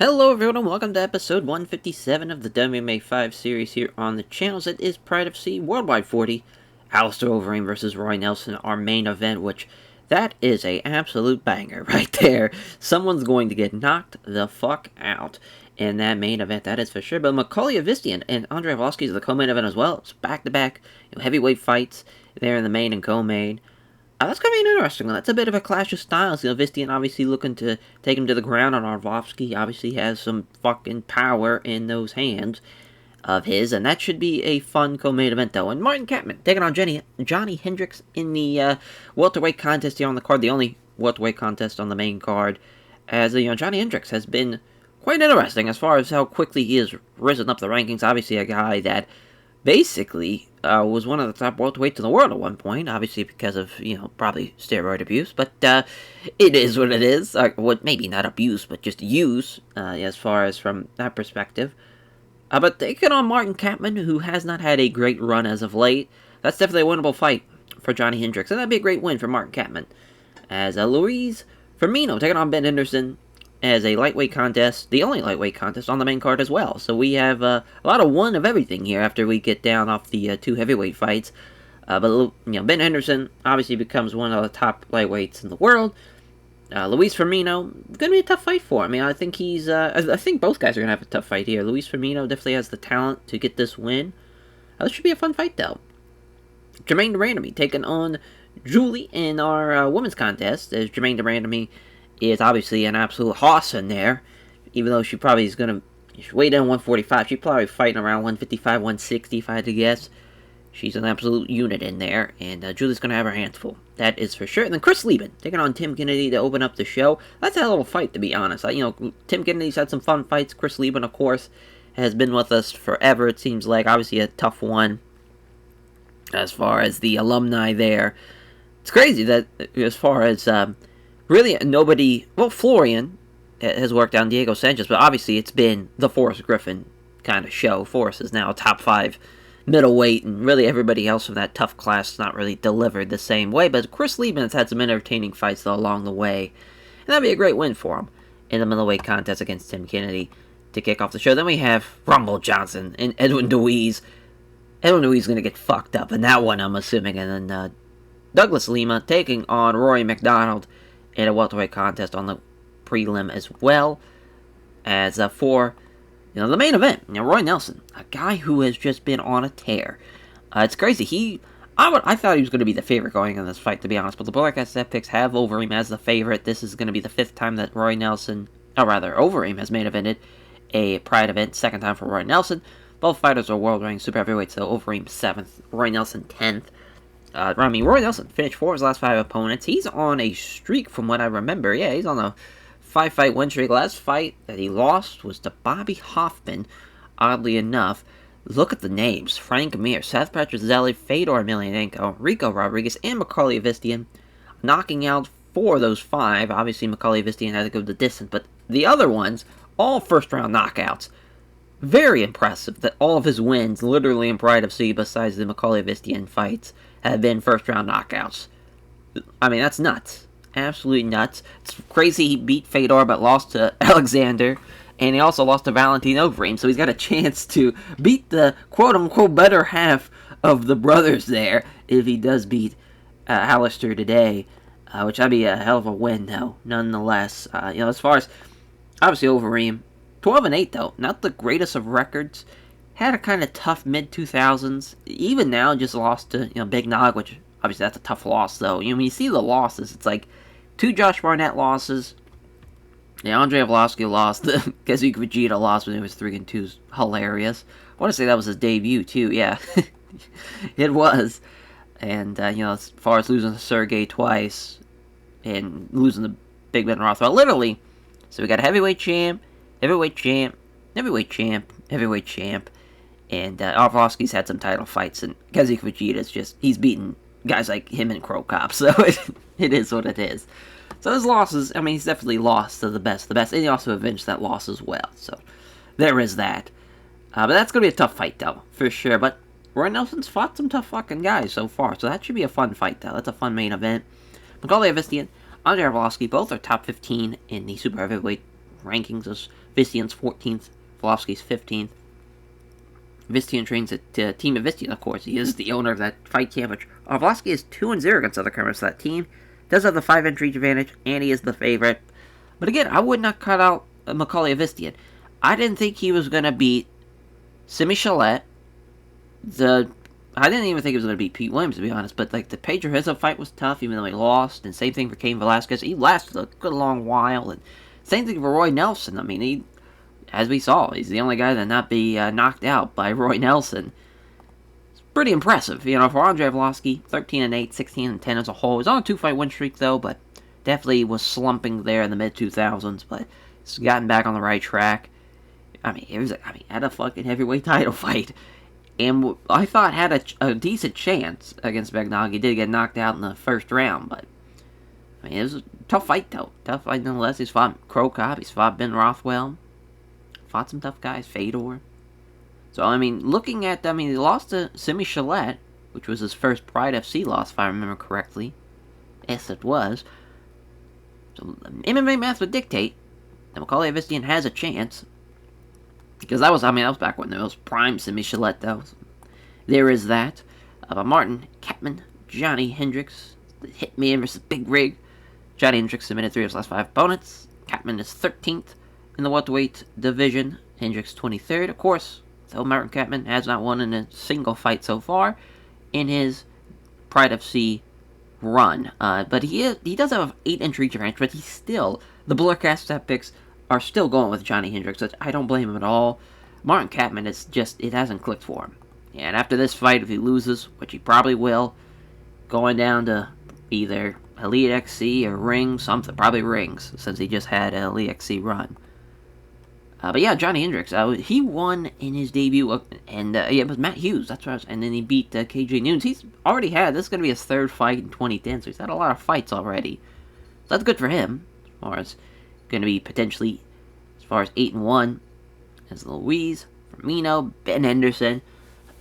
Hello everyone and welcome to episode 157 of the WMMA 5 series here on the channels. It is Pride of Sea Worldwide 40, Alistair Overeem versus Roy Nelson, our main event, which that is a absolute banger right there. Someone's going to get knocked the fuck out in that main event, that is for sure. But Macaulay Avistian and Andrei Arlovski is the co-main event as well. It's back-to-back heavyweight fights there in the main and co-main. That's going to be an interesting one. That's a bit of a clash of styles. Vistian obviously looking to take him to the ground, and Arlovski obviously has some fucking power in those hands of his, and that should be a fun co-main event, though. And Martin Kampmann taking on Johnny Hendricks in the welterweight contest here on the card, the only welterweight contest on the main card, as Johnny Hendricks has been quite interesting as far as how quickly he has risen up the rankings. Obviously a guy that basically was one of the top welterweights in the world at one point, obviously because of, probably steroid abuse, but it is what it is. Maybe not abuse, but just use, as far as from that perspective. But taking on Martin Kampmann, who has not had a great run as of late, that's definitely a winnable fight for Johnny Hendricks, and that'd be a great win for Martin Kampmann. As Luis Firmino taking on Ben Henderson as a lightweight contest, the only lightweight contest on the main card as well. So we have a lot of one of everything here after we get down off the two heavyweight fights. But Ben Henderson obviously becomes one of the top lightweights in the world. Luis Firmino, gonna be a tough fight for him. I think I think both guys are gonna have a tough fight here. Luis Firmino definitely has the talent to get this win. This should be a fun fight though. Jermaine Durandamy taking on Julie in our women's contest, as Jermaine Durandamy is obviously an absolute hoss in there, even though she probably is going to weigh down 145. She's probably fighting around 155, 160, if I had to guess. She's an absolute unit in there, and Julie's going to have her hands full. That is for sure. And then Chris Lieben taking on Tim Kennedy to open up the show. That's a hell of a fight, to be honest. Tim Kennedy's had some fun fights. Chris Lieben, of course, has been with us forever, it seems like. Obviously a tough one as far as the alumni there. It's crazy that as far as really nobody, Florian has worked on Diego Sanchez, but obviously it's been the Forrest Griffin kind of show. Forrest is now a top 5 middleweight, and really everybody else from that tough class has not really delivered the same way. But Chris Lieben has had some entertaining fights though along the way, and that'd be a great win for him in the middleweight contest against Tim Kennedy to kick off the show. Then we have Rumble Johnson and Edwin Deweese. Edwin Deweese is going to get fucked up in that one, I'm assuming, and then Douglas Lima taking on Rory McDonald in a welterweight contest on the prelim as well. As for the main event, Roy Nelson, a guy who has just been on a tear. It's crazy. I thought he was going to be the favorite going in this fight, to be honest. But the Black SF picks have Overeem as the favorite. This is going to be the 5th time that Overeem has main evented a Pride event. 2nd time for Roy Nelson. Both fighters are world-ranked super heavyweights, so Overeem 7th, Roy Nelson 10th. Roy Nelson finished 4 of his last 5 opponents. He's on a streak from what I remember. Yeah, he's on a 5-fight win streak. Last fight that he lost was to Bobby Hoffman, oddly enough. Look at the names. Frank Mir, Seth Petrozelli, Fedor Emelianenko, Rico Rodriguez, and Macaulay Avistian. Knocking out 4 of those 5. Obviously, Macaulay Avistian had to go the distance, but the other ones, all first-round knockouts. Very impressive that all of his wins, literally in Pride of Sea, besides the Macaulay Avistian fights, have been first-round knockouts. That's nuts. Absolutely nuts. It's crazy he beat Fedor but lost to Alexander, and he also lost to Valentin Overeem, so he's got a chance to beat the quote-unquote better half of the brothers there if he does beat Alistair today, which that'd be a hell of a win, though, nonetheless. As far as, obviously, Overeem, 12-8, though, not the greatest of records. Had a kind of tough mid-2000s. Even now, just lost to, Big Nog, which, obviously, that's a tough loss, though. When you see the losses, it's like 2 Josh Barnett losses. Andrei Arlovski lost. Kazuki Vegeta lost when he was 3-2 is hilarious. I want to say that was his debut, too. Yeah, it was. And, as far as losing to Sergey twice and losing to Big Ben Rothwell, literally. So we got a heavyweight champ, heavyweight champ, heavyweight champ, heavyweight champ. And Arlovski's had some title fights, and Kazuki Vegeta's he's beaten guys like him and Crow Cop, so it is what it is. So his losses, he's definitely lost to the best, and he also avenged that loss as well, so there is that. But that's going to be a tough fight, though, for sure. But Roy Nelson's fought some tough fucking guys so far, so that should be a fun fight, though. That's a fun main event. Macaulay Avistian, Andrei Arlovski, both are top 15 in the super heavyweight rankings as Vistian's 14th, Volkovski's 15th. Vistian trains at Team of Vistian, of course. He is the owner of that fight camp, which Volkovsky is 2-0 against other comers. So that team does have the 5-inch reach advantage, and he is the favorite. But again, I would not cut out Macaulay Vistian. I didn't think he was going to beat Simi Chalette. I didn't even think he was going to beat Pete Williams, to be honest. But like the Pedro Rizzo fight was tough, even though he lost. And same thing for Cain Velasquez. He lasted a good long while. And same thing for Roy Nelson. I mean, as we saw, he's the only guy to not be knocked out by Roy Nelson. It's pretty impressive. You know, for Andrei Arlovski, 13-8, 16-10 as a whole. He's on a 2-fight win streak, though, but definitely was slumping there in the mid-2000s. But he's gotten back on the right track. I mean, had a fucking heavyweight title fight. And I thought had a decent chance against Begnog. He did get knocked out in the first round, but I mean, it was a tough fight, though. Tough fight nonetheless. He's fought Crow Cop, he's fought Ben Rothwell, fought some tough guys, Fedor. So, I mean, looking at, he lost to Simi Chalette, which was his first Pride FC loss, if I remember correctly. Yes, it was. So, MMA math would dictate that Macaulay Vistian has a chance. Because that was back when there was prime Simi Chalette, though. So there is that. But Martin Kampmann, Johnny Hendricks, the Hitman versus Big Rig. Johnny Hendricks submitted 3 of his last 5 opponents. Kampmann is 13th in the welterweight division. Hendricks 23rd, of course. Though Martin Kampmann has not won in a single fight so far in his Pride FC run. But he does have an 8-inch reach advantage, but he's still, the Blurcast stat picks are still going with Johnny Hendricks, which I don't blame him at all. Martin Kampmann, it hasn't clicked for him. And after this fight, if he loses, which he probably will, going down to either Elite XC or Ring, something, probably Rings, since he just had an Elite XC run. But yeah, Johnny Hendricks, he won in his debut, and it was Matt Hughes, that's what and then he beat KJ Nunes. He's already had, this is going to be his 3rd fight in 2010, so he's had a lot of fights already. So that's good for him, as far as going to be potentially, as far as 8-1, as Luis, Firmino, Ben Henderson.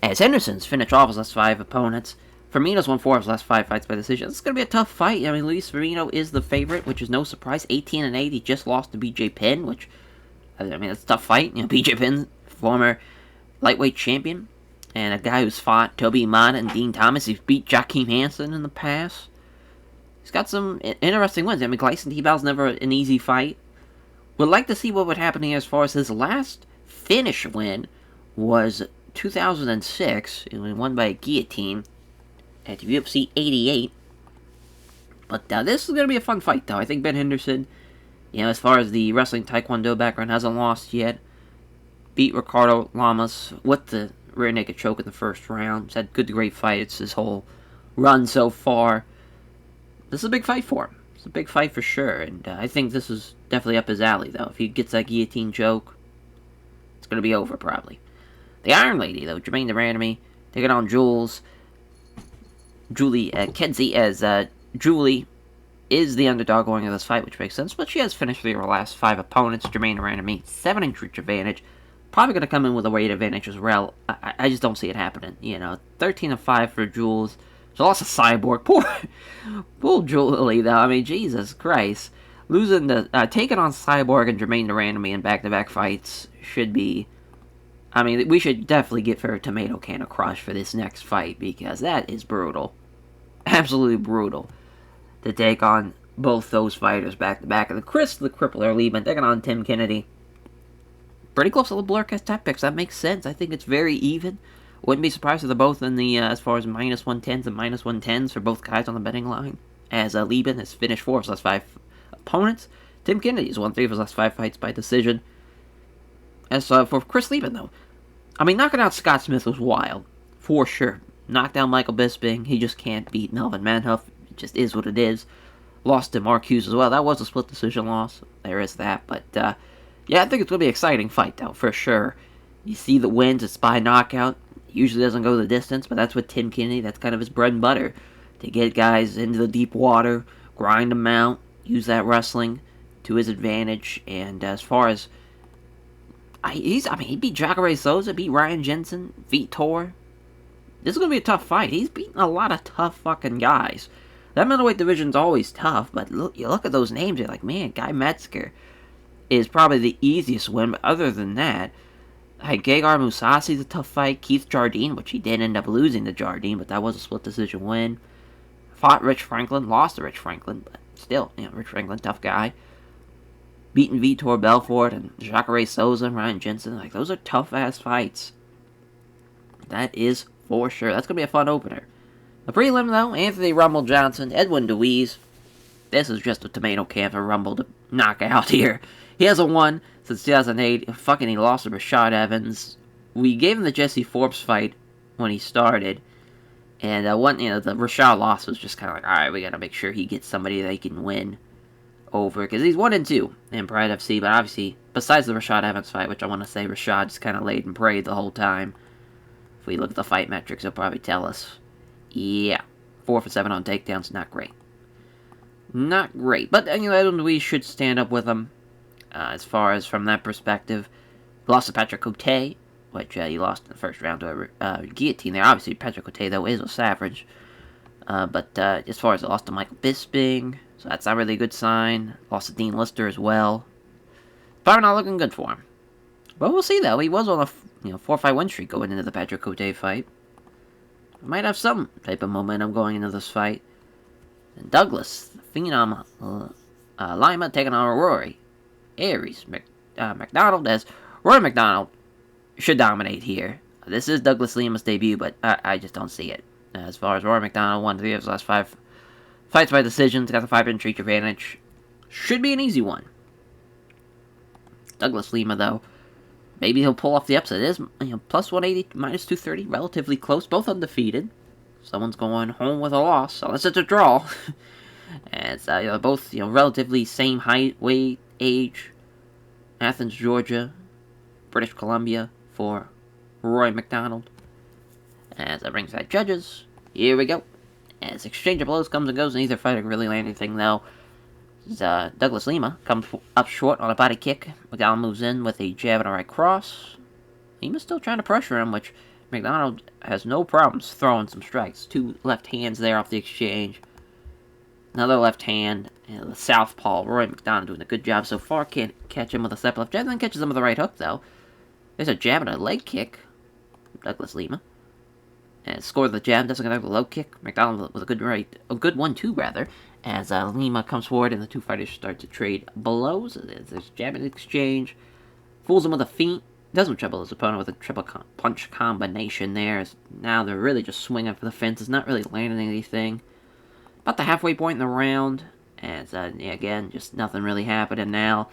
As Henderson's finished off his last 5 opponents, Firmino's won 4 of his last 5 fights by decision. This is going to be a tough fight. I mean, Luis Firmino is the favorite, which is no surprise. 18-8, he just lost to BJ Penn, which, I mean, it's a tough fight. You know, BJ Penn, former lightweight champion, and a guy who's fought Toby Imada and Dean Thomas. He's beat Joaquim Hansen in the past. He's got some interesting wins. I mean, Gleison Tibau's never an easy fight. Would like to see what would happen here as far as his last finish win was 2006. It was won by a guillotine at UFC 88. But this is going to be a fun fight, though. I think Ben Henderson, you know, as far as the wrestling taekwondo background, hasn't lost yet. Beat Ricardo Lamas with the rear naked choke in the first round. He's had good to great fights his whole run so far. This is a big fight for him. It's a big fight for sure, and I think this is definitely up his alley, though. If he gets that guillotine choke, it's going to be over, probably. The Iron Lady, though, Jermaine Durandamy, taking on Julie Kedzie, as Julie is the underdog going into this fight, which makes sense, but she has finished 3 of her last 5 opponents. Jermaine Durandamy, 7-inch reach advantage. Probably going to come in with a weight advantage as well. I just don't see it happening. You know, 13-5 for Jules. She lost a Cyborg. Poor Julie, though. I mean, Jesus Christ. Taking on Cyborg and Jermaine Durandamy in back-to-back fights should be... I mean, we should definitely give her a tomato can of crush for this next fight, because that is brutal. Absolutely brutal. To take on both those fighters back-to-back. And Chris the Crippler Liebman taking on Tim Kennedy. Pretty close to the Blurcast tap picks. That makes sense. I think it's very even. Wouldn't be surprised if they're both in the, as far as minus 110s and minus 110s for both guys on the betting line. As Lieben has finished 4 of his last 5 opponents. Tim Kennedy has won 3 of his last 5 fights by decision. As for Chris Lieben, though, I mean, knocking out Scott Smith was wild. For sure. Knocked down Michael Bisping. He just can't beat Melvin Manhoef. It just is what it is. Lost to Mark Hughes as well. That was a split decision loss. There is that. But, yeah, I think it's going to be an exciting fight, though, for sure. You see the wins, it's by knockout. Usually doesn't go the distance, but that's what Tim Kennedy, that's kind of his bread and butter. To get guys into the deep water, grind them out, use that wrestling to his advantage. And as far as... he beat Jacare Souza, beat Ryan Jensen, Vitor. This is going to be a tough fight. He's beaten a lot of tough fucking guys. That middleweight division's always tough, but you look at those names, you're like, man, Guy Metzger, is probably the easiest win, but other than that, Gegard Mousasi's a tough fight. Keith Jardine, which he did end up losing to Jardine, but that was a split decision win. Fought Rich Franklin, lost to Rich Franklin, but still, Rich Franklin, tough guy. Beaten Vitor Belfort and Jacare Souza and Ryan Jensen. Like, those are tough-ass fights. That is for sure. That's going to be a fun opener. The prelim, though, Anthony Rumble Johnson, Edwin DeWeese. This is just a tomato can for Rumble to knock out here. He hasn't won since 2008. He lost to Rashad Evans. We gave him the Jesse Forbes fight when he started. And the Rashad loss was just kind of like, alright, we got to make sure he gets somebody that he can win over. Because he's 1-2 in Pride FC. But obviously, besides the Rashad Evans fight, which I want to say Rashad just kind of laid and prayed the whole time. If we look at the fight metrics, he'll probably tell us. Yeah, 4 for 7 on takedowns, not great. Not great. But, Edwin Louise should stand up with him. As far as from that perspective. He lost to Patrick Cote, which he lost in the first round to a guillotine there. Obviously, Patrick Cote, though, is a savage. But as far as he lost to Michael Bisping, so that's not really a good sign. Lost to Dean Lister as well. Probably not looking good for him. But we'll see, though. He was on a 4-5 win streak going into the Patrick Cote fight. Might have some type of momentum going into this fight. And Douglas, the Phenom Lima taking on Rory Aries McDonald, as Rory McDonald should dominate here. This is Douglas Lima's debut, but I just don't see it. As far as Rory McDonald, won 3 of his last 5 fights by decisions, got the 5-inch reach advantage. Should be an easy one. Douglas Lima, though, maybe he'll pull off the upset. It is plus 180, minus 230, relatively close, both undefeated. Someone's going home with a loss, unless it's a draw. And it's both relatively same height, weight, age. Athens, Georgia, British Columbia for Roy McDonald. As that brings back judges. Here we go. As exchange of blows comes and goes, neither fighter can really land anything, though. Douglas Lima comes up short on a body kick. McDonald moves in with a jab and a right cross. Lima's still trying to pressure him, which McDonald has no problems throwing some strikes. 2 left hands there off the exchange. Another left hand. And the southpaw, Roy McDonald, doing a good job so far. Can't catch him with a step left jab. Then catches him with a right hook, though. There's a jab and a leg kick. Douglas Lima. And scored the jab, doesn't connect the low kick. McDonald with a good 1-2 rather. As Lima comes forward and the two fighters start to trade blows. There's jab and exchange. Fools him with a feint. Doesn't trouble his opponent with a triple punch combination there. As now they're really just swinging for the fences, not really landing anything. About the halfway point in the round. As, again, just nothing really happening now.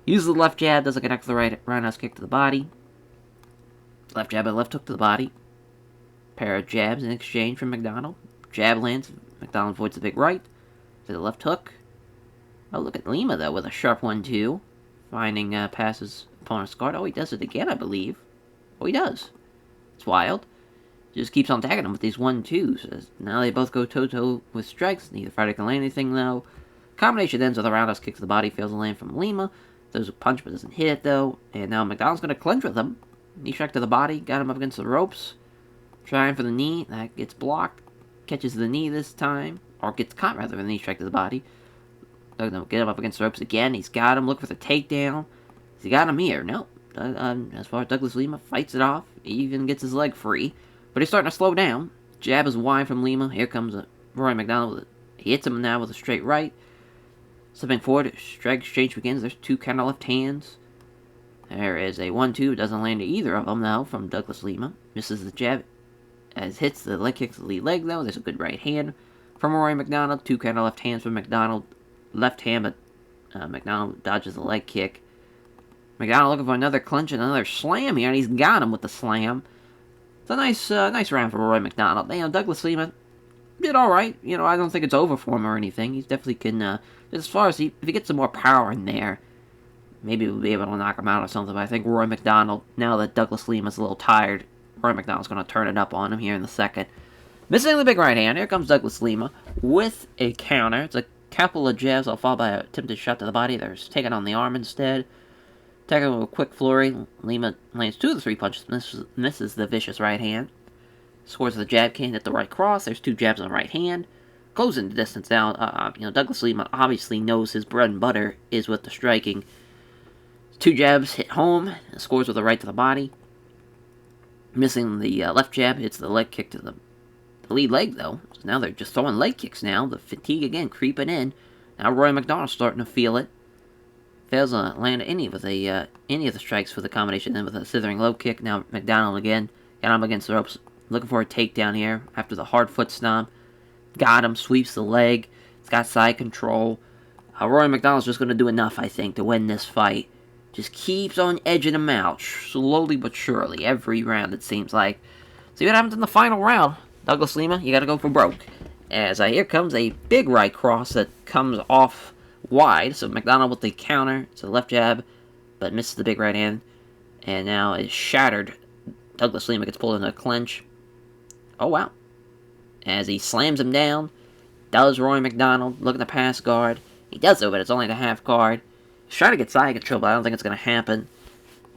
Uses the left jab, doesn't connect the right roundhouse kick to the body. Left jab and left hook to the body. Pair of jabs in exchange from McDonald. Jab lands, McDonald avoids the big right. To the left hook. Oh, look at Lima, though, with a sharp 1-2. Finding passes opponent's guard. Oh, he does it again, I believe. Oh, he does. It's wild. Just keeps on tagging him with these 1-2s. Now they both go toe-to-toe with strikes. Neither fighter can land anything, though. Combination ends with a roundhouse kick to the body. Fails to land from Lima. Throws a punch, but doesn't hit it, though. And now McDonald's going to clinch with him. Knee strike to the body. Got him up against the ropes. Trying for the knee. That gets blocked. Catches the knee this time. Or gets caught, rather, with a knee strike to the body. Get him up against the ropes again. He's got him. Look for the takedown. Has he got him here? No. As far as Douglas Lima fights it off. He even gets his leg free. But he's starting to slow down. Jab is wide from Lima. Here comes Roy McDonald. He hits him now with a straight right. Stepping forward, strike exchange begins. There's 2 counter left hands. There is a 1-2. Doesn't land to either of them, though, from Douglas Lima. Misses the jab. As hits the leg kick to the lead leg, though. There's a good right hand from Roy McDonald. 2 counter left hands from McDonald. Left hand, but McDonald dodges the leg kick. McDonald looking for another clinch and another slam here, and he's got him with the slam. It's a nice round for Roy McDonald. Douglas Lima did all right. I don't think it's over for him or anything. He definitely can. As far as if he gets some more power in there, maybe we'll be able to knock him out or something. But I think Roy McDonald, now that Douglas Lima's a little tired, Roy McDonald's going to turn it up on him here in the second. Missing the big right hand. Here comes Douglas Lima with a counter. It's a couple of jabs, followed by a attempted shot to the body. There's taking on the arm instead. Taking with a quick flurry. Lima lands 2 of the 3 punches. Misses the vicious right hand. Scores the jab, can't hit the right cross. There's 2 jabs on the right hand. Closing the distance out. Douglas Lima obviously knows his bread and butter is with the striking. 2 jabs hit home, scores with a right to the body. Missing the left jab, hits the leg kick to the lead leg, though. So now they're just throwing leg kicks now. The fatigue again creeping in. Now Roy McDonald's starting to feel it. Fails to land any of the strikes for the combination, then with a slithering low kick. Now McDonald again. Got him against the ropes. Looking for a takedown here after the hard foot stomp. Got him, sweeps the leg. It's got side control. Roy McDonald's just going to do enough, I think, to win this fight. Just keeps on edging him out, slowly but surely, every round it seems like. See what happens in the final round. Douglas Lima, you got to go for broke. As here comes a big right cross that comes off wide. So McDonald with the counter. It's a left jab, but misses the big right hand. And now it's shattered. Douglas Lima gets pulled into a clinch. Oh, wow. As he slams him down, does Roy McDonald, looking to pass guard. He does though, but it's only the half guard. He's trying to get side control, but I don't think it's going to happen.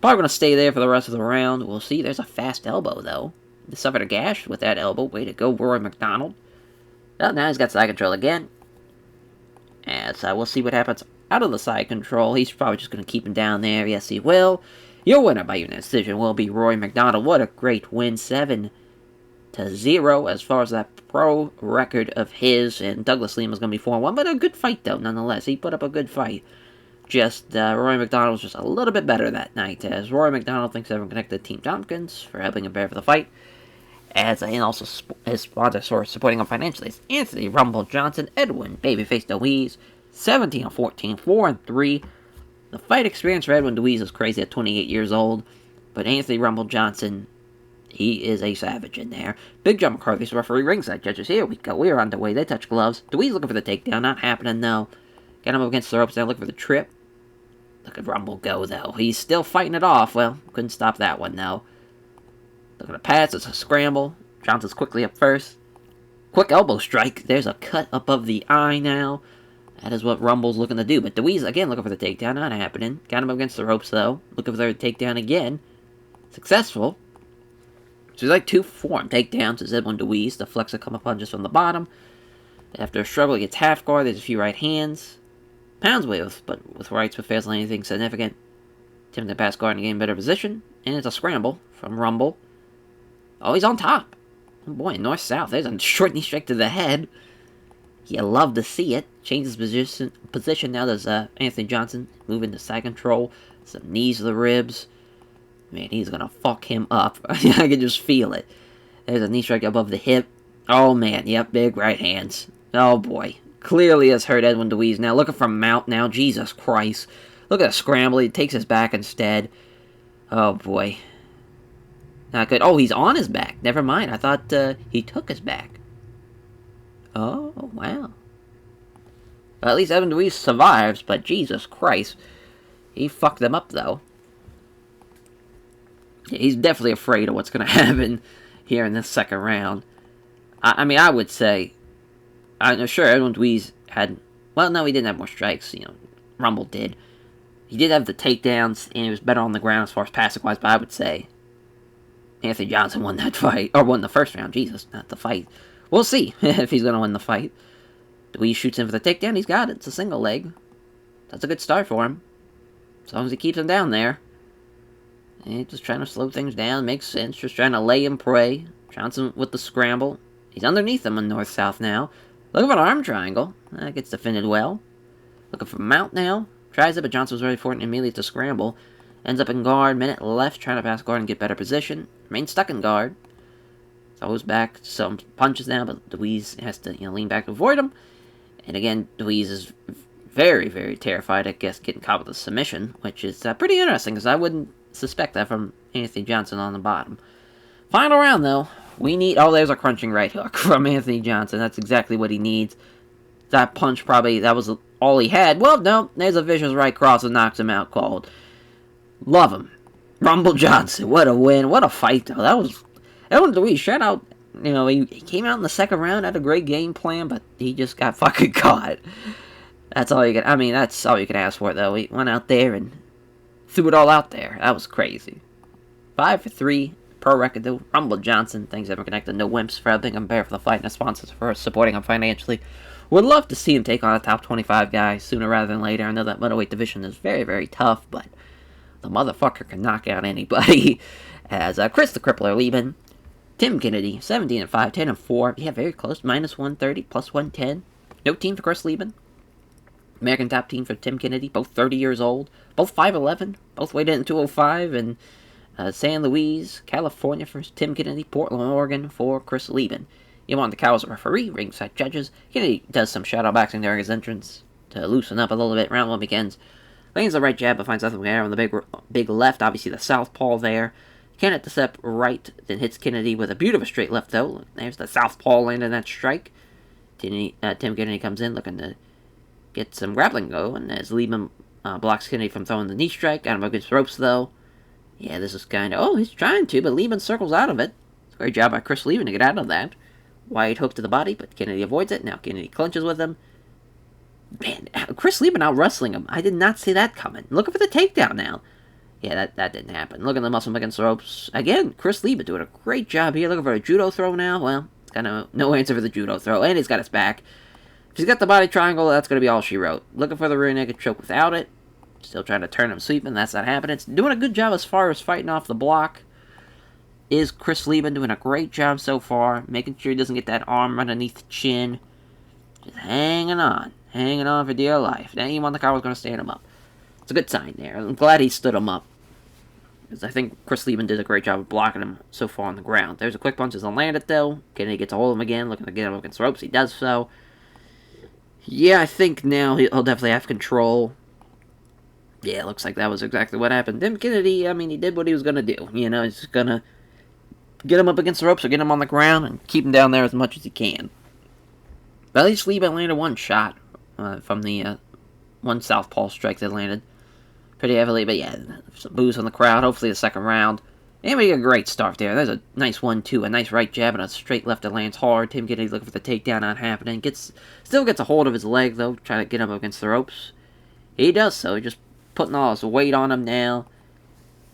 Probably going to stay there for the rest of the round. We'll see. There's a fast elbow, though. He suffered a gash with that elbow. Way to go, Roy McDonald. Well, now he's got side control again. As we'll see what happens out of the side control. He's probably just going to keep him down there. Yes, he will. Your winner by unanimous decision will be Roy McDonald. What a great win. 7-0 as far as that pro record of his. And Douglas Lima's going to be 4-1. But a good fight, though, nonetheless. He put up a good fight. Just, Roy McDonald was just a little bit better that night, as Roy McDonald thanks everyone connected to Team Tompkins for helping him prepare for the fight, and also his sponsor for supporting him financially is Anthony Rumble Johnson, Edwin Babyface Deweese, 17-14, 4-3. The fight experience for Edwin Deweese is crazy at 28 years old, but Anthony Rumble Johnson, he is a savage in there. Big John McCarthy's referee ringside judges. Here we go, we're underway. They touch gloves. Deweese looking for the takedown, not happening though. Got him up against the ropes now, looking for the trip. Look at Rumble go, though. He's still fighting it off. Well, couldn't stop that one, though. Look at the pass. It's a scramble. Johnson's quickly up first. Quick elbow strike. There's a cut above the eye now. That is what Rumble's looking to do. But Deweese, again, looking for the takedown. Not happening. Got him up against the ropes, though. Looking for the takedown again. Successful. So he's like 2 form takedowns as Edwin Deweese. The flexor come upon just from the bottom. After a struggle, he gets half guard. There's a few right hands. Pounds with rights, but fails on anything significant. Attempting to pass guard and gain better position. And it's a scramble from Rumble. Oh, he's on top. Oh boy, north-south. There's a short knee strike to the head. You love to see it. Changes position now. There's Anthony Johnson moving to side control. Some knees to the ribs. Man, he's going to fuck him up. I can just feel it. There's a knee strike above the hip. Oh man, yep, big right hands. Oh boy. Clearly has hurt Edwin Deweese. Now looking for mount now. Jesus Christ. Look at a scramble. He takes his back instead. Oh boy. Not good. Oh, he's on his back. Never mind. I thought he took his back. Oh, wow. Well, at least Edwin Deweese survives, but Jesus Christ. He fucked them up, though. Yeah, he's definitely afraid of what's going to happen here in this second round. I mean, I would say... I'm sure Edwin Deweese had... Well, no, he didn't have more strikes. You know, Rumble did. He did have the takedowns, and he was better on the ground as far as passing-wise, but I would say Anthony Johnson won that fight. Or won the first round. Jesus, not the fight. We'll see if he's going to win the fight. Deweese shoots in for the takedown. He's got it. It's a single leg. That's a good start for him. As long as he keeps him down there. And just trying to slow things down. Makes sense. Just trying to lay and pray. Johnson with the scramble. He's underneath him on north-south now. Looking for an arm triangle. That gets defended well. Looking for mount now. Tries it, but Johnson was ready for it and immediately to scramble. Ends up in guard. Minute left. Trying to pass guard and get better position. Remains stuck in guard. Goes back. Some punches now, but Deweese has to lean back to avoid him. And again, Deweese is very, very terrified, I guess, getting caught with a submission, which is pretty interesting, because I wouldn't suspect that from Anthony Johnson on the bottom. Final round, though. We need... Oh, there's a crunching right hook from Anthony Johnson. That's exactly what he needs. That punch probably... That was all he had. Well, no. There's a vicious right cross that knocks him out cold. Love him. Rumble Johnson. What a win. What a fight, though. That was... Edwin Deweese, shout out... he came out in the second round, had a great game plan, but he just got fucking caught. That's all you can... I mean, that's all you can ask for, though. He went out there and threw it all out there. That was crazy. 5-3. Pro record, though. Rumble Johnson. Thanks, everyone connected. No Wimps for helping him prepare for the fight, and the sponsors for supporting him financially. Would love to see him take on a top 25 guy sooner rather than later. I know that middleweight division is very, very tough, but the motherfucker can knock out anybody. As Chris the Crippler Lieben, Tim Kennedy, 17-5, 10-4. Yeah, very close. -130, +110. No team for Chris Lieben. American Top Team for Tim Kennedy, both 30 years old, both 5'11", both weighed in 205, and San Luis, California for Tim Kennedy, Portland, Oregon for Chris Lieben. He won the cow as a referee, ringside judges. Kennedy does some shadow boxing during his entrance to loosen up a little bit. Round one begins. Lands the right jab, but finds nothing there on the big left. Obviously, the southpaw there. Kennedy to step right, then hits Kennedy with a beautiful straight left, though. There's the southpaw landing that strike. Tim Kennedy comes in looking to get some grappling going, as Lieben blocks Kennedy from throwing the knee strike. Got him against ropes, though. Yeah, this is kind of... Oh, he's trying to, but Lieben circles out of it. It's a great job by Chris Lieben to get out of that. Wide hook to the body, but Kennedy avoids it. Now Kennedy clinches with him. Man, Chris Lieben out-wrestling him. I did not see that coming. Looking for the takedown now. Yeah, that didn't happen. Look at the muscle against the ropes. Again, Chris Lieben doing a great job here. Looking for a judo throw now. Well, it's kind of no answer for the judo throw. And he's got his back. If he's got the body triangle, that's going to be all she wrote. Looking for the rear naked choke without it. Still trying to turn him sweeping. That's not happening. It's doing a good job as far as fighting off the block. Is Chris Lieben doing a great job so far. Making sure he doesn't get that arm underneath the chin. Just hanging on. Hanging on for dear life. Now he won the car was going to stand him up. It's a good sign there. I'm glad he stood him up. Because I think Chris Lieben did a great job of blocking him so far on the ground. There's a quick punch. Doesn't land it, though. Kennedy gets a hold of him again. Looking to get him against the ropes. He does so. Yeah, I think now he'll definitely have control. Yeah, it looks like that was exactly what happened. Tim Kennedy, I mean, he did what he was going to do. You know, he's going to get him up against the ropes or get him on the ground and keep him down there as much as he can. But at least Lieben landed one shot from the one southpaw strike that landed pretty heavily. But yeah, some boos from the crowd. Hopefully the second round. And we get a great start there. There's a nice 1-2, a nice right jab, and a straight left that lands hard. Tim Kennedy looking for the takedown, not happening. Still gets a hold of his leg, though, trying to get him against the ropes. He does so, just putting all his weight on him now.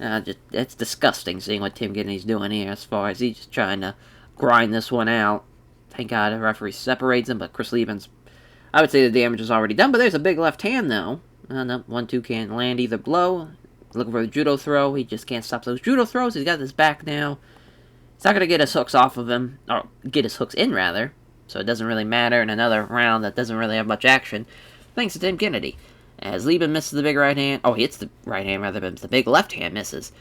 It's disgusting seeing what Tim Kennedy's doing here, as far as he's just trying to grind this one out. Thank God the referee separates him, but Chris Lieben's... I would say the damage is already done, but there's a big left hand, though. No, 1-2 can't land either blow. Looking for the judo throw. He just can't stop those judo throws. He's got his back now. He's not going to get his hooks off of him. Or get his hooks in, rather. So it doesn't really matter in another round that doesn't really have much action. Thanks to Tim Kennedy. As Lieben misses the big right hand. Oh, he hits the right hand, rather, but the big left hand misses.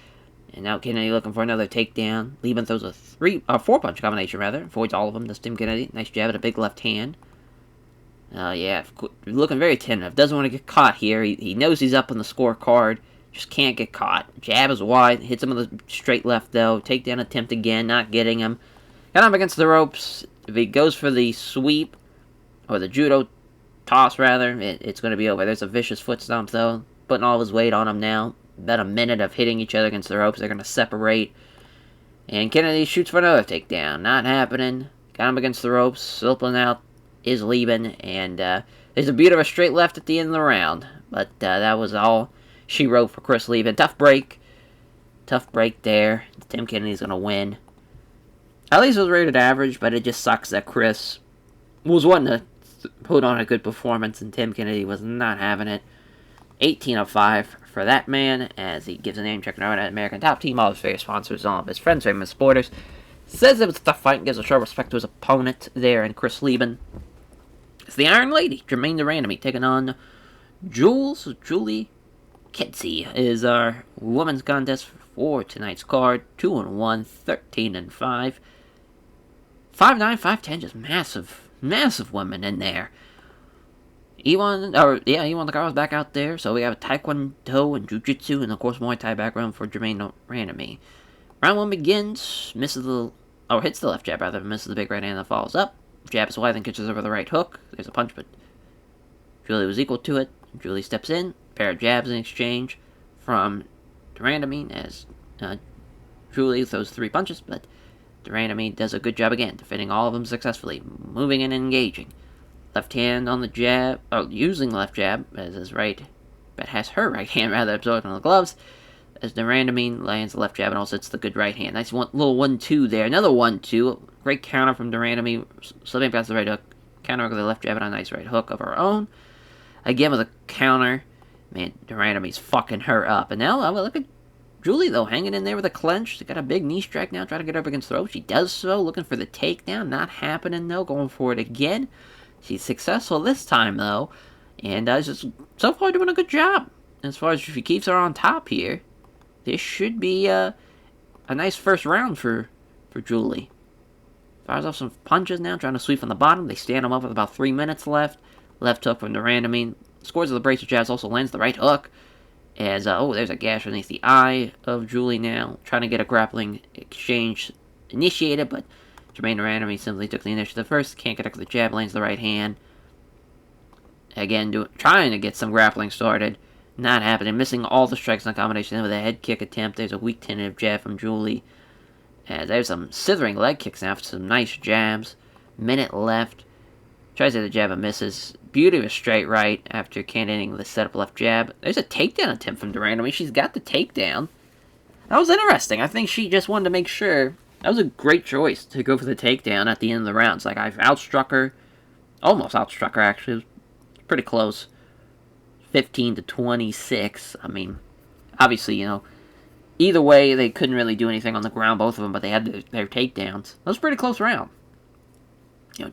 And now Kennedy looking for another takedown. Lieben throws a 4-punch combination, rather. Avoids all of them. Does Tim Kennedy. Nice jab at a big left hand. Yeah. Looking very tentative. Doesn't want to get caught here. He knows he's up on the scorecard. Just can't get caught. Jab is wide. Hits him with a straight left, though. Takedown attempt again. Not getting him. Got him against the ropes. If he goes for the sweep, or the judo toss, rather, it's going to be over. There's a vicious foot stomp, though. Putting all of his weight on him now. About a minute of hitting each other against the ropes. They're going to separate. And Kennedy shoots for another takedown. Not happening. Got him against the ropes. Slipping out is Lieben. And there's a beautiful straight left at the end of the round. But that was all she wrote for Chris Lieben. Tough break. Tough break there. Tim Kennedy's going to win. At least it was rated average, but it just sucks that Chris was wanting to put on a good performance, and Tim Kennedy was not having it. 18-5 for that man, as he gives a name check out at American Top Team, all his favorite sponsors, all of his friends, famous supporters. Says it was a tough fight and gives a show of respect to his opponent there, and Chris Lieben. It's the Iron Lady, Jermaine Durandamy, taking on Julie Kitsy is our women's contest for tonight's card. 2-1, 13-5. 5'9", 5'10", just massive women in there. He won the card back out there, so we have a Taekwondo and Jiu-Jitsu, and of course Muay Thai background for Jermaine Durandamy. Round 1 begins, hits the left jab rather, misses the big right hand that follows up. Jab is wide, then catches over the right hook. There's a punch, but Julie was equal to it. Julie steps in. Pair of jabs in exchange from Durandamy as Julie throws 3 punches, but Durandamy does a good job again, defending all of them successfully, moving and engaging. Left hand on the jab, using the left jab as his right, but has her right hand rather absorbed on the gloves, as Durandamy lands the left jab and also hits the good right hand. Nice little 1-2 there, another 1-2, great counter from Durandamy, slipping past the right hook, counter with the left jab and a nice right hook of her own. Again with a counter. Man, Duranamy's fucking her up. And now, look at Julie, though, hanging in there with a clench. She got a big knee strike now, trying to get her up against the rope. She does so, looking for the takedown. Not happening, though. Going for it again. She's successful this time, though. And just so far doing a good job. As far as if she keeps her on top here, this should be a nice first round for Julie. Fires off some punches now, trying to sweep from the bottom. They stand him up with about 3 minutes left. Left hook from Durandamy. Scores of the brace of jabs, also lands the right hook. As, there's a gash underneath the eye of Julie now. Trying to get a grappling exchange initiated, but Jermaine Durandamy simply took the initiative first. Can't connect with the jab, lands the right hand. Again, trying to get some grappling started. Not happening. Missing all the strikes in the combination with a head kick attempt. There's a weak tentative jab from Julie. As there's some slithering leg kicks now for some nice jabs. Minute left. Tries to hit the jab and misses. Beauty of a straight right after cannoning the setup left jab. There's a takedown attempt from Durandamy. She's got the takedown. That was interesting. I think she just wanted to make sure. That was a great choice to go for the takedown at the end of the round. It's like I've outstruck her. Almost outstruck her, actually. It was pretty close. 15-26. I mean, obviously, either way, they couldn't really do anything on the ground, both of them, but they had their takedowns. That was a pretty close round.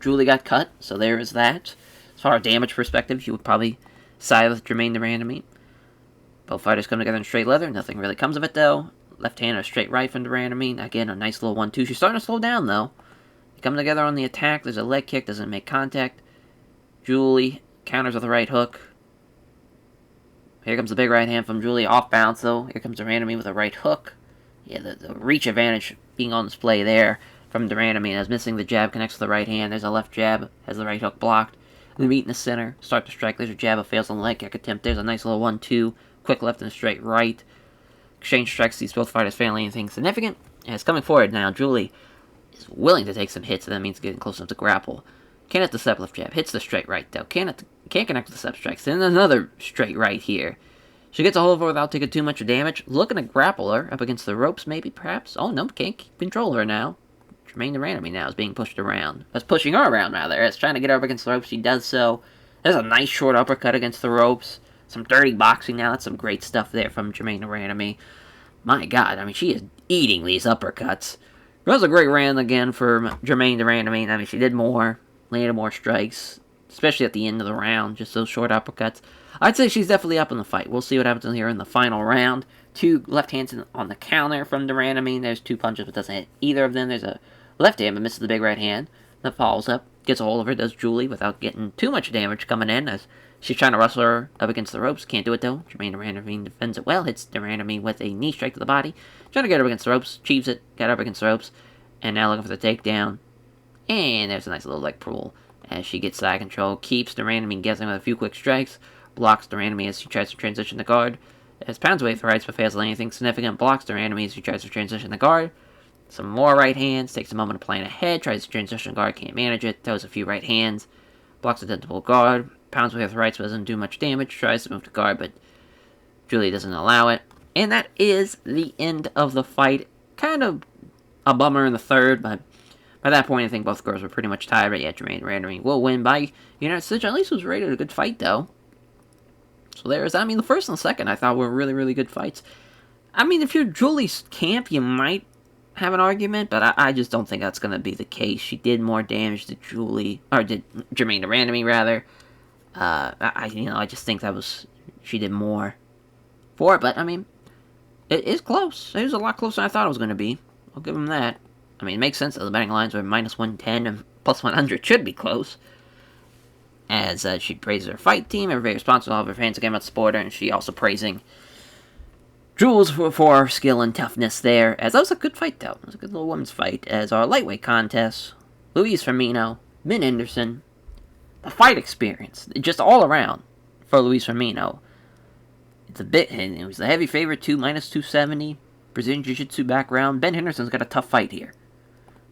Julie got cut, so there is that. As far as damage perspective, you would probably side with Jermaine Durandamy. Both fighters come together in straight leather. Nothing really comes of it, though. Left hand or straight right from Durandamy. Again, a nice little 1-2. She's starting to slow down, though. They come together on the attack. There's a leg kick. Doesn't make contact. Julie counters with a right hook. Here comes the big right hand from Julie. Off bounce, though. Here comes Durandamy with a right hook. Yeah, the reach advantage being on display there from Durandamy. As missing the jab, connects to the right hand. There's a left jab. Has the right hook blocked. The meet in the center. Start to strike. There's a jab. It fails on the leg kick attempt. There's a nice little 1-2. Quick left and straight right. Exchange strikes. These both fighters failing anything significant. And it's coming forward now. Julie is willing to take some hits, and that means getting close enough to grapple. Can't hit the step left jab. Hits the straight right, though. Can't connect with the step strikes. And another straight right here. She gets a hold of her without taking too much damage. Looking to grapple her up against the ropes, maybe, perhaps. Oh, no, can't control her now. Jermaine Durandamy now is being pushed around. That's pushing her around, rather. It's trying to get her up against the ropes. She does so. There's a nice short uppercut against the ropes. Some dirty boxing now. That's some great stuff there from Jermaine Durandamy. My God, I mean, she is eating these uppercuts. It was a great round again for Jermaine Durandamy. I mean, she did more, landed more strikes, especially at the end of the round, just those short uppercuts. I'd say she's definitely up in the fight. We'll see what happens here in the final round. 2 left hands on the counter from Durandamy. There's 2 punches, but doesn't hit either of them. There's a left hand, but misses the big right hand. That follows up, gets a hold of her, does Julie, without getting too much damage coming in, as she's trying to wrestle her up against the ropes. Can't do it, though. Jermaine Durandamy defends it well, hits Durandamy with a knee strike to the body. Trying to get her up against the ropes, achieves it, got her up against the ropes, and now looking for the takedown. And there's a nice little leg pull as she gets side control, keeps Durandamy guessing with a few quick strikes, blocks Durandamy as she tries to transition the guard, as pounds away with the rights but fails on anything significant, blocks Durandamy as she tries to transition the guard. Some more right hands, takes a moment to plan ahead, tries to transition the guard, can't manage it, throws a few right hands, blocks a tentable guard, pounds away with the rights but doesn't do much damage, tries to move the guard, but Julie doesn't allow it. And that is the end of the fight. Kind of a bummer in the third, but by that point I think both girls were pretty much tired. But yeah, Jermaine Durandamy will win by unanimous decision. At least it was rated a good fight, though. So there's, I mean, the first and the second I thought were really, really good fights. I mean, if you're Julie's camp, you might have an argument, but I just don't think that's going to be the case. She did more damage to Julie, or did Jermaine Durandamy, rather. I just think she did more for it, but I mean, it is close. It was a lot closer than I thought it was going to be. I'll give him that. I mean, it makes sense that the betting lines were minus 110 and plus 100 should be close. As she praises her fight team, everybody responds to all of her fans again about the sport, and she also praising Jules for her skill and toughness there. As that was a good fight, though. It was a good little women's fight. As our lightweight contest, Luis Firmino, Ben Henderson, the fight experience, just all around for Luis Firmino. It was the heavy favorite too, minus 270. Brazilian Jiu-Jitsu background. Ben Henderson's got a tough fight here.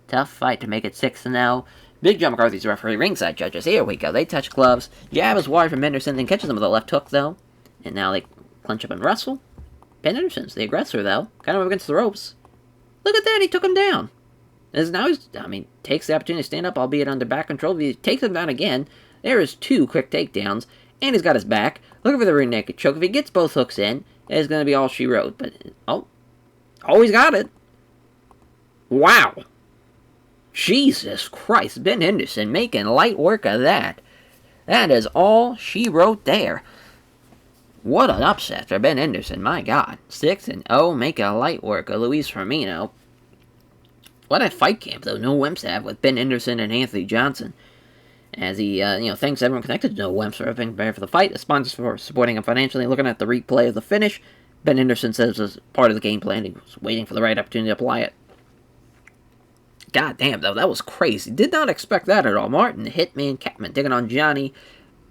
Tough fight to make it 6-0. Big John McCarthy's the referee. Ringside judges. Here we go. They touch gloves. Jab is wide from Henderson, then catches him with a left hook, though. And now they clinch up and wrestle. Ben Henderson's the aggressor, though. Got him up against the ropes. Look at that. He took him down. Now takes the opportunity to stand up, albeit under back control. He takes him down again. There is 2 quick takedowns. And he's got his back. Looking for the rear naked choke. If he gets both hooks in, it's going to be all she wrote. But, oh, he's got it. Wow. Jesus Christ. Ben Henderson making light work of that. That is all she wrote there. What an upset for Ben Henderson, my God. 6-0, making light work of Luis Firmino. What a fight camp, though, No Wimps have with Ben Henderson and Anthony Johnson. As he, thanks everyone connected to No Wimps for being prepared for the fight, the sponsors for supporting him financially. Looking at the replay of the finish, Ben Henderson says as part of the game plan, he was waiting for the right opportunity to apply it. God damn, though, that was crazy. Did not expect that at all. Martin, Hitman, Catman taking on Johnny.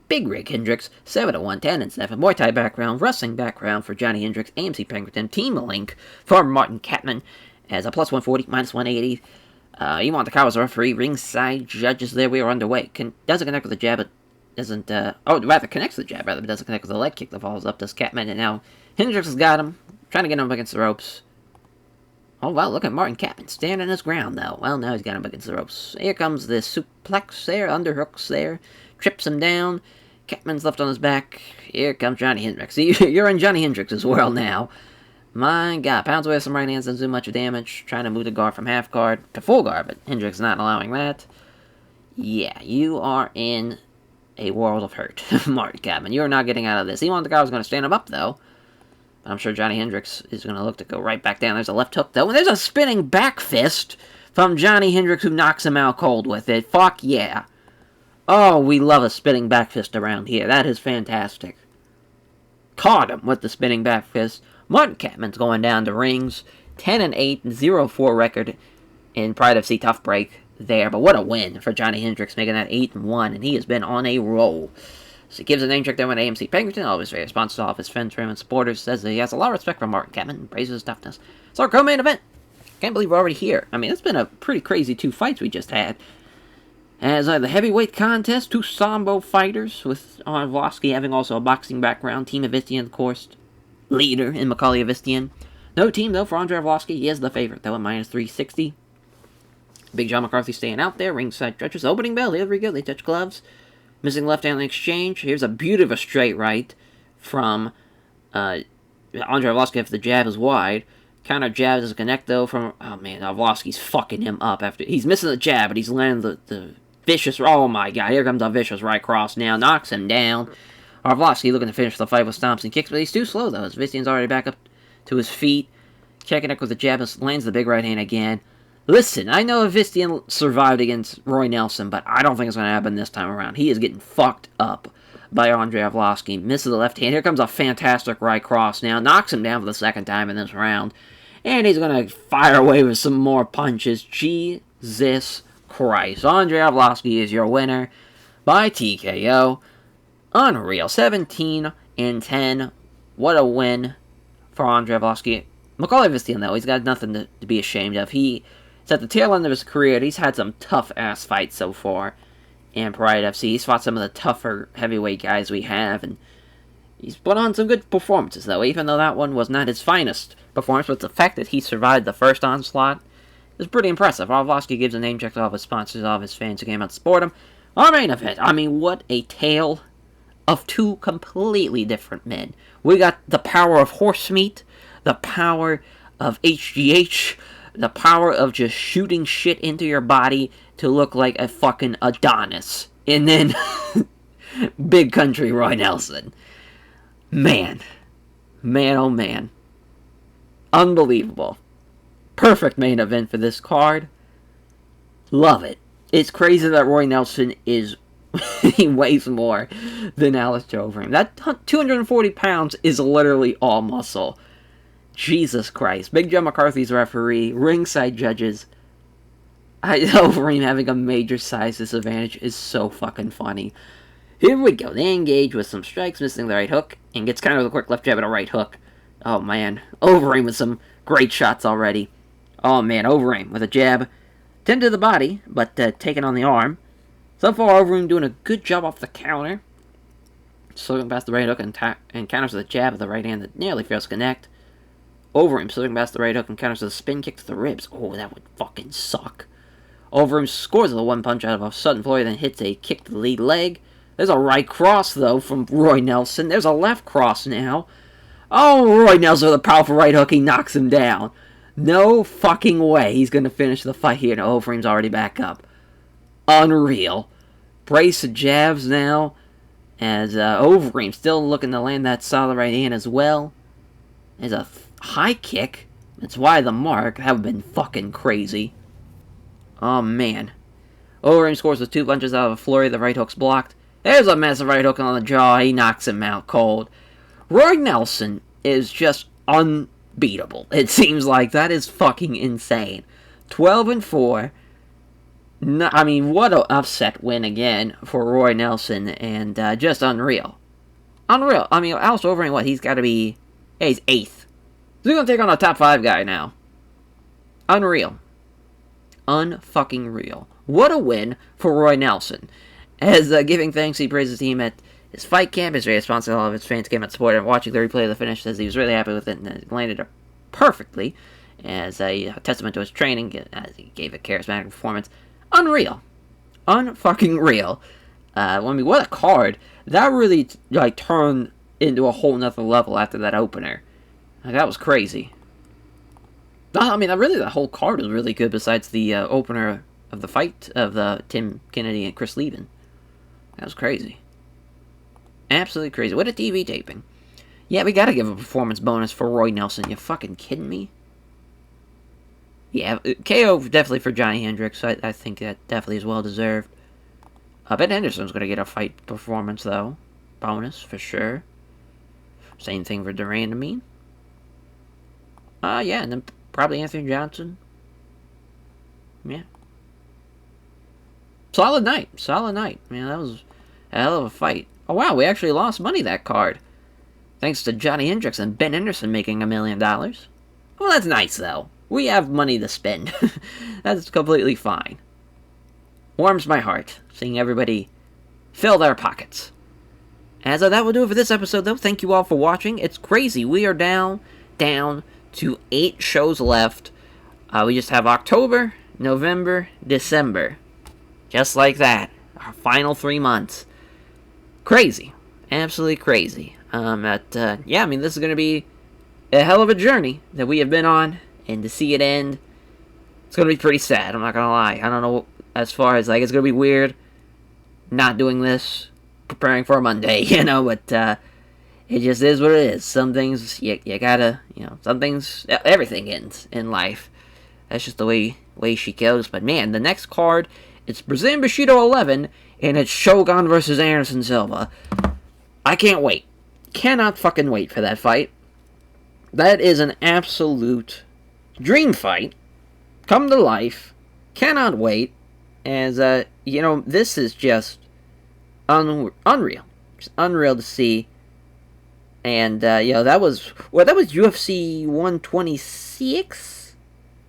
Big Rig Hendricks, 7-1, 10-7. Muay Thai background, wrestling background for Johnny Hendricks, AMC Pinkerton, Team Link for Martin Catman as a plus 140, minus 180. You want the cow as a referee, ringside judges there. We are underway. Doesn't connect with the jab, but doesn't, connects with the jab, but doesn't connect with the leg kick that follows up. Does Catman, and now Hendricks has got him, trying to get him up against the ropes. Oh, wow, look at Martin Catman standing his ground, though. Well, now he's got him against the ropes. Here comes the suplex there, underhooks there, trips him down. Catman's left on his back. Here comes Johnny Hendricks. You're in Johnny Hendricks' world now. My God, pounds away with some right hands, doesn't do much damage. Trying to move the guard from half guard to full guard, but Hendricks not allowing that. Yeah, you are in a world of hurt, Martin Catman. You're not getting out of this. He wanted the guy who was going to stand him up, though. But I'm sure Johnny Hendricks is going to look to go right back down. There's a left hook, though, and there's a spinning back fist from Johnny Hendricks who knocks him out cold with it. Fuck yeah. Oh, we love a spinning back fist around here. That is fantastic. Caught him with the spinning back fist. Martin Catman's going down to rings. 10-8, 0-4 record in Pride FC Tough Break there. But what a win for Johnny Hendricks, making that 8-1. And he has been on a roll. So he gives a name check there with AMC Pinkerton. Always very responsive to all of his fans, and supporters. Says that he has a lot of respect for Martin Catman and praises his toughness. It's our co-main event. Can't believe we're already here. I mean, it's been a pretty crazy 2 fights we just had. As the heavyweight contest, 2 Sambo fighters, with Arlovsky having also a boxing background. Team Avistian, of course, leader in Macaulay Avistian. No team, though, for Andrei Arlovsky. He is the favorite, though, at minus 360. Big John McCarthy staying out there. Ringside judges. Opening bell. Here we go. They touch gloves. Missing left hand in exchange. Here's a beautiful straight right from Andrei Arlovsky if the jab is wide. Counter jab doesn't connect, though, from... Oh, man, Arlovsky's fucking him up after... He's missing the jab, but he's landing the vicious... Oh, my God. Here comes a vicious right cross now. Knocks him down. Arlovsky looking to finish the fight with stomps and kicks, but he's too slow, though. As Vistian's already back up to his feet. Checking it with the jab and lands the big right hand again. Listen, I know Vistian survived against Roy Nelson, but I don't think it's going to happen this time around. He is getting fucked up by Andrei Arlovsky. Misses the left hand. Here comes a fantastic right cross now. Knocks him down for the second time in this round. And he's going to fire away with some more punches. Jesus Christ. Andrei Arlovsky is your winner by TKO. Unreal. 17-10. What a win for Andrei Arlovsky. Macaulay Vistian, though, he's got nothing to be ashamed of. He's at the tail end of his career. He's had some tough-ass fights so far in Pride FC. He's fought some of the tougher heavyweight guys we have, and he's put on some good performances, though, even though that one was not his finest performance. But the fact that he survived the first onslaught is pretty impressive. Arlovsky gives a name check to all of his sponsors, all of his fans who came out to support him. Our main event, I mean, what a tale of 2 completely different men. We got the power of horse meat, the power of HGH, the power of just shooting shit into your body to look like a fucking Adonis. And then, Big Country Roy Nelson. Man, oh man. Unbelievable. Perfect main event for this card. Love it. It's crazy that Roy Nelson is... he weighs more than Alistair Overeem. That 240 pounds is literally all muscle. Jesus Christ. Big John McCarthy's referee. Ringside judges. Overeem having a major size disadvantage is so fucking funny. Here we go. They engage with some strikes, missing the right hook, and gets kind of a quick left jab and a right hook. Oh, man. Overeem with some great shots already. Oh, man. Overeem with a jab. 10 to the body, but taken on the arm. So far, Overeem doing a good job off the counter. Slipping past the right hook and counters with a jab of the right hand that nearly fails to connect. Overeem slipping past the right hook and counters with a spin kick to the ribs. Oh, that would fucking suck. Overeem scores with a one punch out of a sudden flurry, then hits a kick to the lead leg. There's a right cross, though, from Roy Nelson. There's a left cross now. Oh, Roy Nelson with a powerful right hook. He knocks him down. No fucking way he's going to finish the fight here. No, Overeem's already back up. Unreal. Brace of jabs now. As Overeem still looking to land that solid right hand as well. There's a high kick. That's why the mark. That would have been fucking crazy. Oh, man. Overeem scores with 2 punches out of a flurry. The right hook's blocked. There's a massive right hook on the jaw. He knocks him out cold. Roy Nelson is just unbeatable. It seems like that is fucking insane. 12-4. No, I mean, what an upset win again for Roy Nelson, and just unreal. Unreal. I mean, Alistair Overeem, what? He's got to be... Yeah, he's 8th. He's going to take on a top 5 guy now. Unreal. Unfucking real. What a win for Roy Nelson. As giving thanks, he praised his team at his fight camp. His response to all of his fans came out supporting and watching the replay of the finish, says he was really happy with it and landed it perfectly. As a testament to his training, as he gave a charismatic performance. Unreal. Unfucking real. I mean, what a card. That really, like, turned into a whole nother level after that opener. Like, that was crazy. I mean, really, the whole card was really good besides the opener of the fight of Tim Kennedy and Chris Leben. That was crazy. Absolutely crazy. What a TV taping. Yeah, we gotta give a performance bonus for Roy Nelson. You fucking kidding me? Yeah, KO definitely for Johnny Hendricks. I think that definitely is well deserved. Ben Henderson's going to get a fight performance, though. Bonus, for sure. Same thing for Durand, I mean. Yeah, and then probably Anthony Johnson. Yeah. Solid night. Solid night. Man, that was a hell of a fight. Oh, wow, we actually lost money that card. Thanks to Johnny Hendricks and Ben Henderson making $1 million. Well, that's nice, though. We have money to spend. That's completely fine. Warms my heart, seeing everybody fill their pockets. As that will do it for this episode, though. Thank you all for watching. It's crazy. We are down to 8 shows left. We just have October, November, December. Just like that. Our final 3 months. Crazy. Absolutely crazy. Yeah, I mean, this is going to be a hell of a journey that we have been on. And to see it end, it's going to be pretty sad, I'm not going to lie. I don't know, as far as, like, it's going to be weird not doing this, preparing for a Monday, you know, but, it just is what it is. Some things, you gotta, you know, some things, everything ends in life. That's just the way she goes. But, man, the next card, it's Brazilian Bushido 11, and it's Shogun versus Anderson Silva. I can't wait. Cannot fucking wait for that fight. That is an absolute dream fight, come to life, cannot wait, as, you know, this is just unreal, just unreal to see, and, you know, that was UFC 126,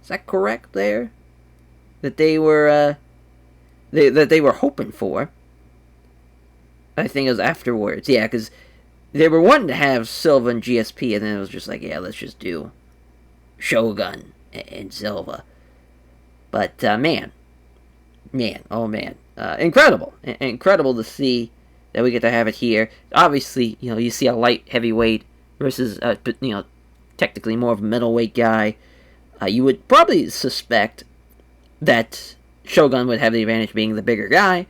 is that correct there, that they were, that they were hoping for. I think it was afterwards, yeah, because they were wanting to have Silva and GSP, and then it was just like, yeah, let's just do Shogun and Silva. But, man, oh man, incredible to see that we get to have it here. Obviously, you know, you see a light heavyweight versus, you know, technically more of a middleweight guy. You would probably suspect that Shogun would have the advantage being the bigger guy,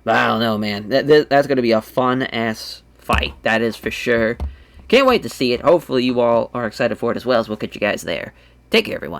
but I don't know, man. That's going to be a fun-ass fight, that is for sure. Can't wait to see it. Hopefully you all are excited for it as well, as we'll catch you guys there. Take care, everyone.